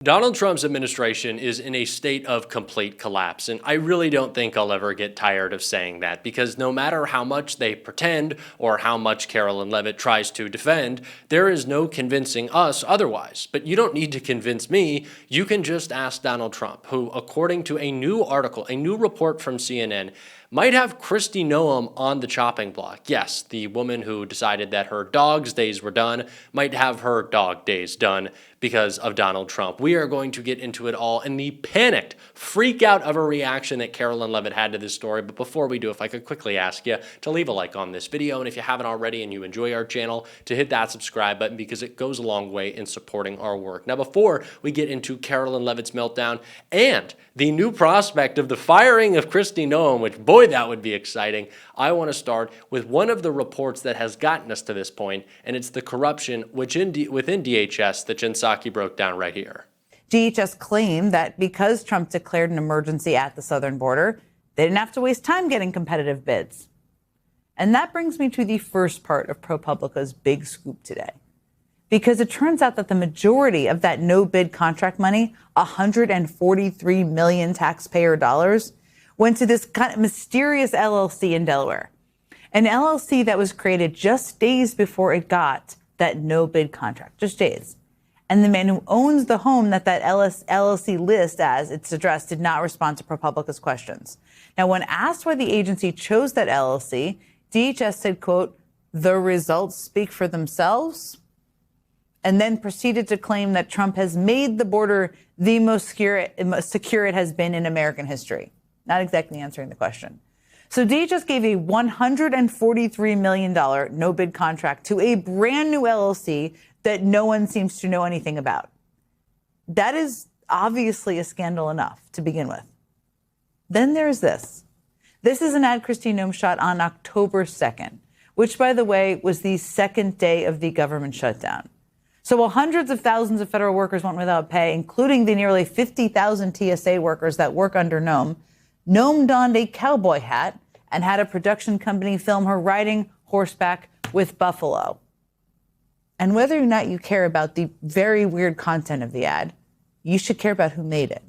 Donald Trump's administration is in a state of complete collapse, and I really don't think I'll ever get tired of saying that, because no matter how much they pretend or how much Karoline Leavitt tries to defend, there is no convincing us otherwise. But you don't need to convince me. You can just ask Donald Trump, who, according to a new article, a new report from CNN, might have Kristi Noem on the chopping block. Yes, the woman who decided that her dog's days were done might have her dog days done because of Donald Trump. We are going to get into it all and the panicked freak out of a reaction that Karoline Leavitt had to this story. But before we do, if I could quickly ask you to leave a like on this video, and if you haven't already and you enjoy our channel, to hit that subscribe button, because it goes a long way in supporting our work. Now, before we get into Karoline Leavitt's meltdown and the new prospect of the firing of Kristi Noem, which, boy, that would be exciting, I want to start with one of the reports that has gotten us to this point, and it's the corruption within DHS that Jen Psaki broke down right here. DHS claimed that because Trump declared an emergency at the southern border, they didn't have to waste time getting competitive bids. And that brings me to the first part of ProPublica's big scoop today. Because it turns out that the majority of that no-bid contract money, 143 million taxpayer dollars, went to this kind of mysterious LLC in Delaware. An LLC that was created just days before it got that no-bid contract, just days. And the man who owns the home that LLC lists as its address did not respond to ProPublica's questions. Now, when asked why the agency chose that LLC, DHS said, quote, "The results speak for themselves," and then proceeded to claim that Trump has made the border the most secure it has been in American history. Not exactly answering the question. So DHS gave a $143 million no-bid contract to a brand new LLC that no one seems to know anything about. That is obviously a scandal enough to begin with. Then there's this. This is an ad Kristi Noem shot on October 2nd, which, by the way, was the second day of the government shutdown. So while hundreds of thousands of federal workers went without pay, including the nearly 50,000 TSA workers that work under Noem, Noem donned a cowboy hat and had a production company film her riding horseback with buffalo. And whether or not you care about the very weird content of the ad, you should care about who made it.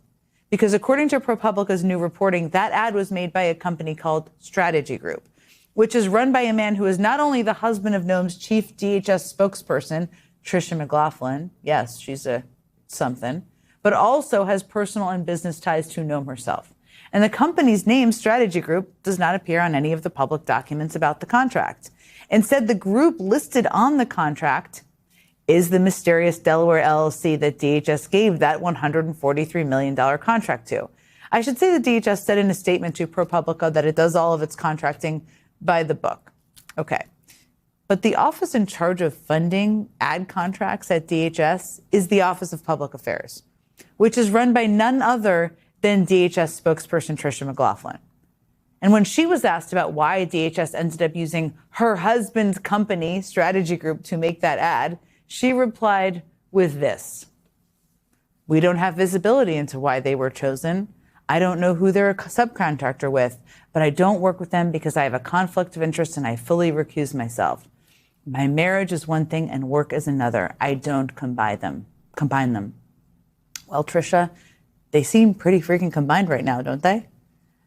Because according to ProPublica's new reporting, that ad was made by a company called Strategy Group, which is run by a man who is not only the husband of Noem's chief DHS spokesperson, Tricia McLaughlin, yes, she's a something, but also has personal and business ties to Noem herself. And the company's name, Strategy Group, does not appear on any of the public documents about the contract. Instead, the group listed on the contract is the mysterious Delaware LLC that DHS gave that $143 million contract to. I should say that DHS said in a statement to ProPublica that it does all of its contracting by the book. Okay. But the office in charge of funding ad contracts at DHS is the Office of Public Affairs, which is run by none other than DHS spokesperson Tricia McLaughlin. And when she was asked about why DHS ended up using her husband's company, Strategy Group, to make that ad, she replied with this: "We don't have visibility into why they were chosen. I don't know who they're a subcontractor with, but I don't work with them because I have a conflict of interest and I fully recuse myself. My marriage is one thing and work is another. I don't combine them. Well, Tricia, they seem pretty freaking combined right now, don't they?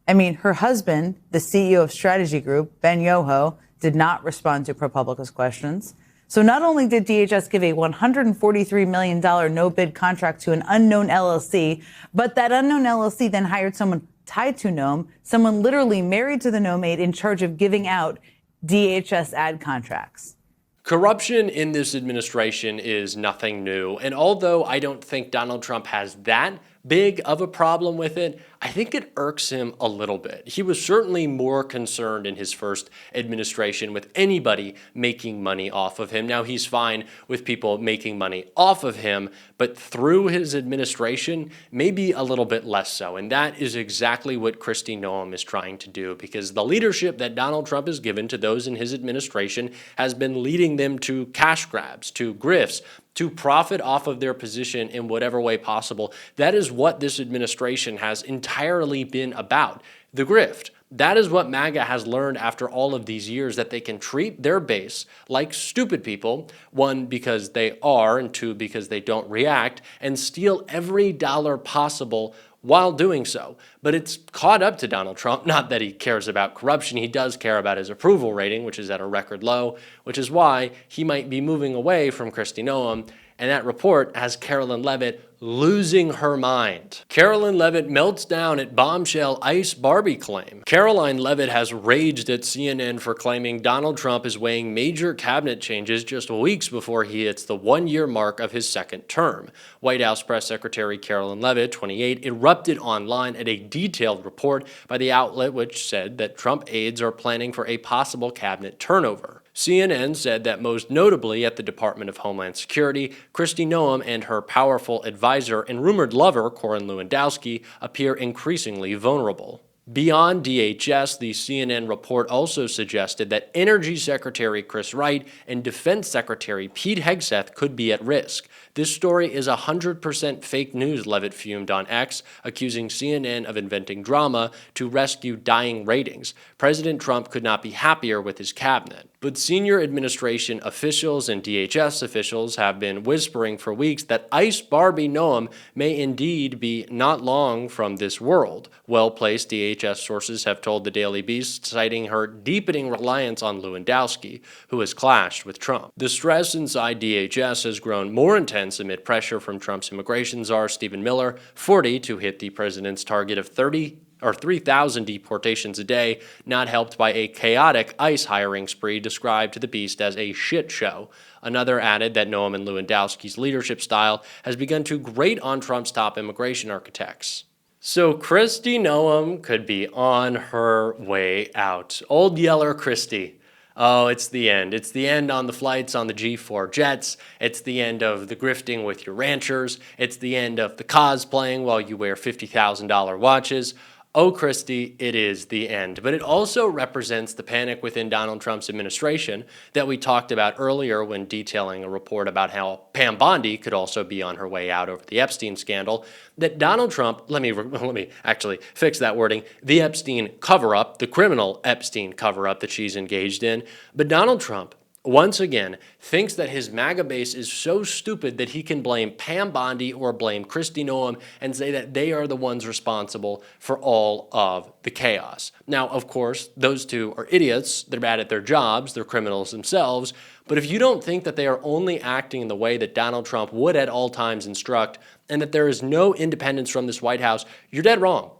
I mean, her husband, the CEO of Strategy Group, Ben Yoho, did not respond to ProPublica's questions. So not only did DHS give a $143 million no-bid contract to an unknown LLC, but that unknown LLC then hired someone tied to Noem, someone literally married to the Noem aide in charge of giving out DHS ad contracts. Corruption in this administration is nothing new, and although I don't think Donald Trump has that big of a problem with it, I think it irks him a little bit. He was certainly more concerned in his first administration with anybody making money off of him. Now, he's fine with people making money off of him, but through his administration, maybe a little bit less so. And that is exactly what Kristi Noem is trying to do, because the leadership that Donald Trump has given to those in his administration has been leading them to cash grabs, to grifts, to profit off of their position in whatever way possible. That is what this administration has entirely been about. The grift, That is what MAGA has learned after all of these years, that they can treat their base like stupid people, one, because they are, and two, because they don't react, and steal every dollar possible while doing so. But it's caught up to Donald Trump, not that he cares about corruption. He does care about his approval rating, which is at a record low, which is why he might be moving away from Kristi Noem. And that report has Karoline Leavitt losing her mind. Karoline Leavitt melts down at bombshell ICE Barbie claim. Karoline Leavitt has raged at CNN for claiming Donald Trump is weighing major cabinet changes just weeks before he hits the one-year mark of his second term. White House Press Secretary Karoline Leavitt, 28, erupted online at a detailed report by the outlet which said that Trump aides are planning for a possible cabinet turnover. CNN said that most notably at the Department of Homeland Security, Kristi Noem and her powerful advisor and rumored lover, Karoline Leavitt, appear increasingly vulnerable. Beyond DHS, the CNN report also suggested that Energy Secretary Chris Wright and Defense Secretary Pete Hegseth could be at risk. This story is 100% fake news, Leavitt fumed on X, accusing CNN of inventing drama to rescue dying ratings. President Trump could not be happier with his cabinet. But senior administration officials and DHS officials have been whispering for weeks that ICE Barbie Noem may indeed be not long from this world. Well-placed DHS sources have told the Daily Beast, citing her deepening reliance on Lewandowski, who has clashed with Trump. The stress inside DHS has grown more intense amid pressure from Trump's immigration czar Stephen Miller, 40, to hit the president's target of 3,000 deportations a day, not helped by a chaotic ICE hiring spree described to the Beast as a shit show. Another added that Noem and Lewandowski's leadership style has begun to grate on Trump's top immigration architects. So Kristi Noem could be on her way out. Old Yeller Kristi. Oh, it's the end. It's the end on the flights on the G4 jets. It's the end of the grifting with your ranchers. It's the end of the cosplaying while you wear $50,000 watches. Oh, Kristi, it is the end. But it also represents the panic within Donald Trump's administration that we talked about earlier when detailing a report about how Pam Bondi could also be on her way out over the Epstein scandal. That Donald Trump, let me actually fix that wording, the Epstein cover-up, the criminal Epstein cover-up that she's engaged in. But Donald Trump, once again, thinks that his MAGA base is so stupid that he can blame Pam Bondi or blame Kristi Noem and say that they are the ones responsible for all of the chaos. Now, of course, those two are idiots. They're bad at their jobs. They're criminals themselves. But if you don't think that they are only acting in the way that Donald Trump would at all times instruct and that there is no independence from this White House, you're dead wrong.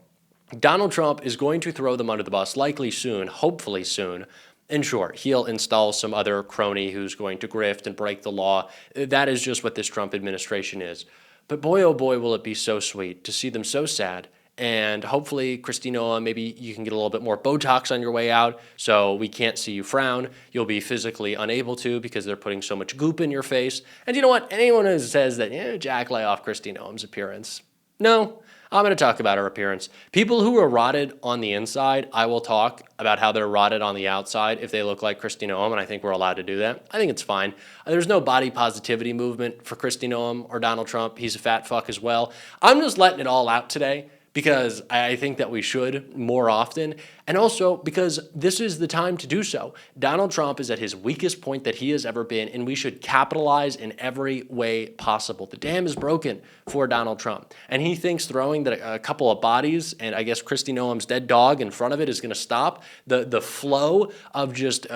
Donald Trump is going to throw them under the bus, likely soon, hopefully soon. And sure, he'll install some other crony who's going to grift and break the law. That is just what this Trump administration is. But boy, oh boy, will it be so sweet to see them so sad. And hopefully, Kristi Noem, maybe you can get a little bit more Botox on your way out so we can't see you frown. You'll be physically unable to because they're putting so much goop in your face. And you know what? Anyone who says that, Jack, lay off Kristi Noem's appearance. No. I'm going to talk about her appearance. People who are rotted on the inside, I will talk about how they're rotted on the outside if they look like Kristi Noem, and I think we're allowed to do that. I think it's fine. There's no body positivity movement for Kristi Noem or Donald Trump. He's a fat fuck as well. I'm just letting it all out today because I think that we should more often, and also because this is the time to do so. Donald Trump is at his weakest point that he has ever been, and we should capitalize in every way possible. The dam is broken for Donald Trump, and he thinks throwing a couple of bodies, and I guess Kristi Noem's dead dog in front of it is going to stop the flow of just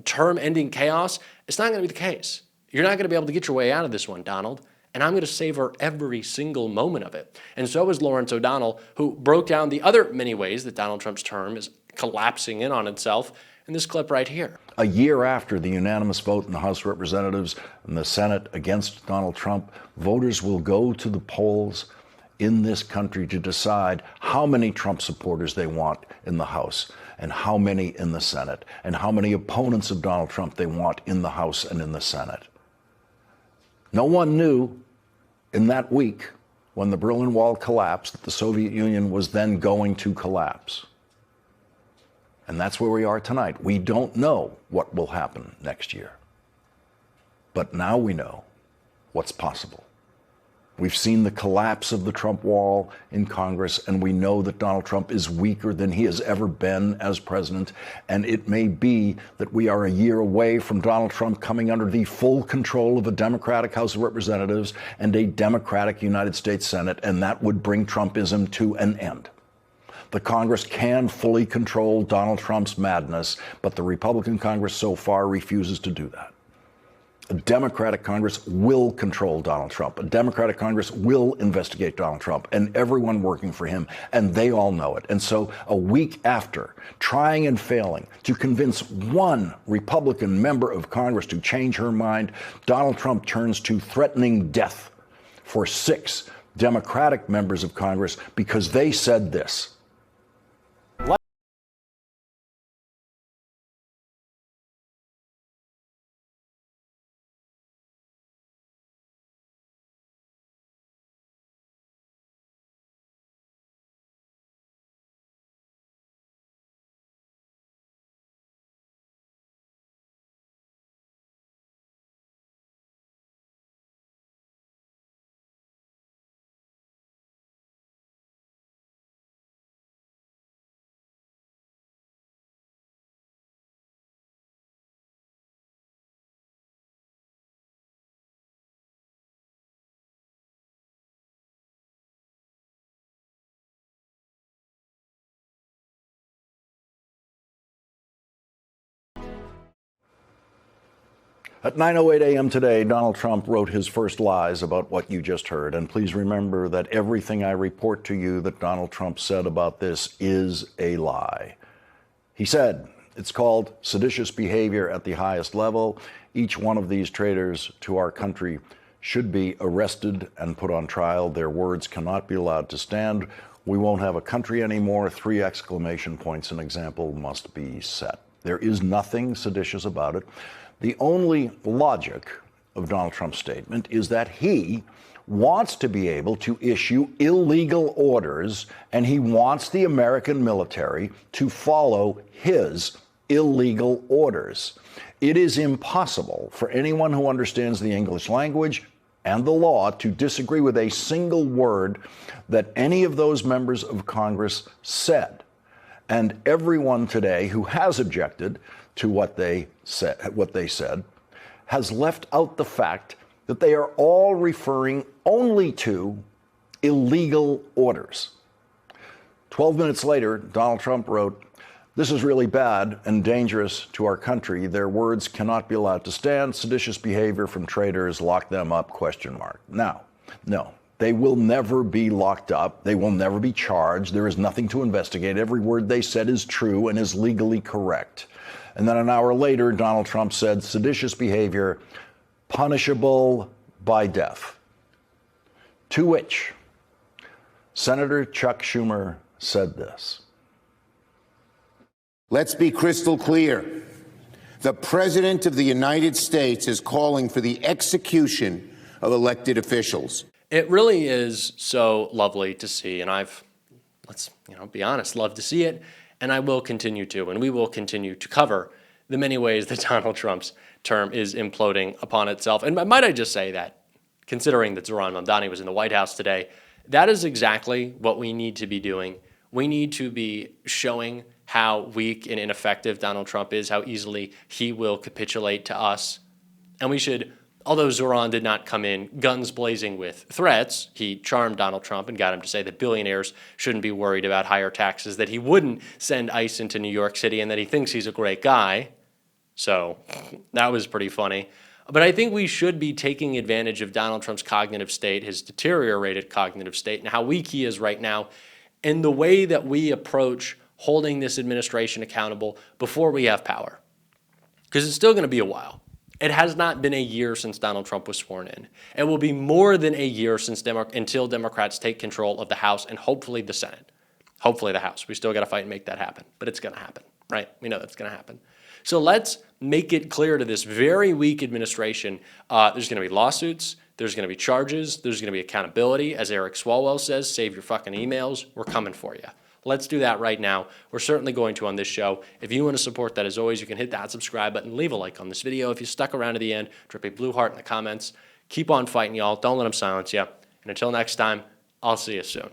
term-ending chaos. It's not going to be the case. You're not going to be able to get your way out of this one, Donald. And I'm going to savor every single moment of it. And so is Lawrence O'Donnell, who broke down the other many ways that Donald Trump's term is collapsing in on itself in this clip right here. A year after the unanimous vote in the House of Representatives and the Senate against Donald Trump, voters will go to the polls in this country to decide how many Trump supporters they want in the House and how many in the Senate and how many opponents of Donald Trump they want in the House and in the Senate. No one knew in that week when the Berlin Wall collapsed that the Soviet Union was then going to collapse. And that's where we are tonight. We don't know what will happen next year. But now we know what's possible. We've seen the collapse of the Trump wall in Congress, and we know that Donald Trump is weaker than he has ever been as president. And it may be that we are a year away from Donald Trump coming under the full control of a Democratic House of Representatives and a Democratic United States Senate, and that would bring Trumpism to an end. The Congress can fully control Donald Trump's madness, but the Republican Congress so far refuses to do that. A Democratic Congress will control Donald Trump. A Democratic Congress will investigate Donald Trump and everyone working for him, and they all know it. And so a week after trying and failing to convince one Republican member of Congress to change her mind, Donald Trump turns to threatening death for 6 Democratic members of Congress because they said this. At 9:08 a.m. today, Donald Trump wrote his first lies about what you just heard. And please remember that everything I report to you that Donald Trump said about this is a lie. He said it's called seditious behavior at the highest level. Each one of these traitors to our country should be arrested and put on trial. Their words cannot be allowed to stand. We won't have a country anymore. 3 exclamation points. An example must be set. There is nothing seditious about it. The only logic of Donald Trump's statement is that he wants to be able to issue illegal orders, and he wants the American military to follow his illegal orders. It is impossible for anyone who understands the English language and the law to disagree with a single word that any of those members of Congress said. And everyone today who has objected to what they said, has left out the fact that they are all referring only to illegal orders. 12 minutes later, Donald Trump wrote, "This is really bad and dangerous to our country. Their words cannot be allowed to stand. Seditious behavior from traitors, lock them up, ? Now, no. They will never be locked up. They will never be charged. There is nothing to investigate. Every word they said is true and is legally correct." And then an hour later, Donald Trump said, seditious behavior punishable by death. To which Senator Chuck Schumer said this. Let's be crystal clear. The President of the United States is calling for the execution of elected officials. It really is so lovely to see, and let's be honest, love to see it, and I will continue to, and we will continue to cover the many ways that Donald Trump's term is imploding upon itself. And might I just say that, considering that Zohran Mamdani was in the White House today, that is exactly what we need to be doing. We need to be showing how weak and ineffective Donald Trump is, how easily he will capitulate to us. And we should, although Zohran did not come in guns blazing with threats, he charmed Donald Trump and got him to say that billionaires shouldn't be worried about higher taxes, that he wouldn't send ICE into New York City, and that he thinks he's a great guy. So that was pretty funny. But I think we should be taking advantage of Donald Trump's cognitive state, his deteriorated cognitive state, and how weak he is right now, and the way that we approach holding this administration accountable before we have power. Because it's still going to be a while. It has not been a year since Donald Trump was sworn in. It will be more than a year until Democrats take control of the House and hopefully the Senate. Hopefully the House. We still got to fight and make that happen. But it's going to happen, right? We know that's going to happen. So let's make it clear to this very weak administration, there's going to be lawsuits, there's going to be charges, there's going to be accountability. As Eric Swalwell says, save your fucking emails. We're coming for you. Let's do that right now. We're certainly going to on this show. If you want to support that, as always, you can hit that subscribe button, leave a like on this video. If you stuck around to the end, drop a blue heart in the comments. Keep on fighting, y'all. Don't let them silence you. And until next time, I'll see you soon.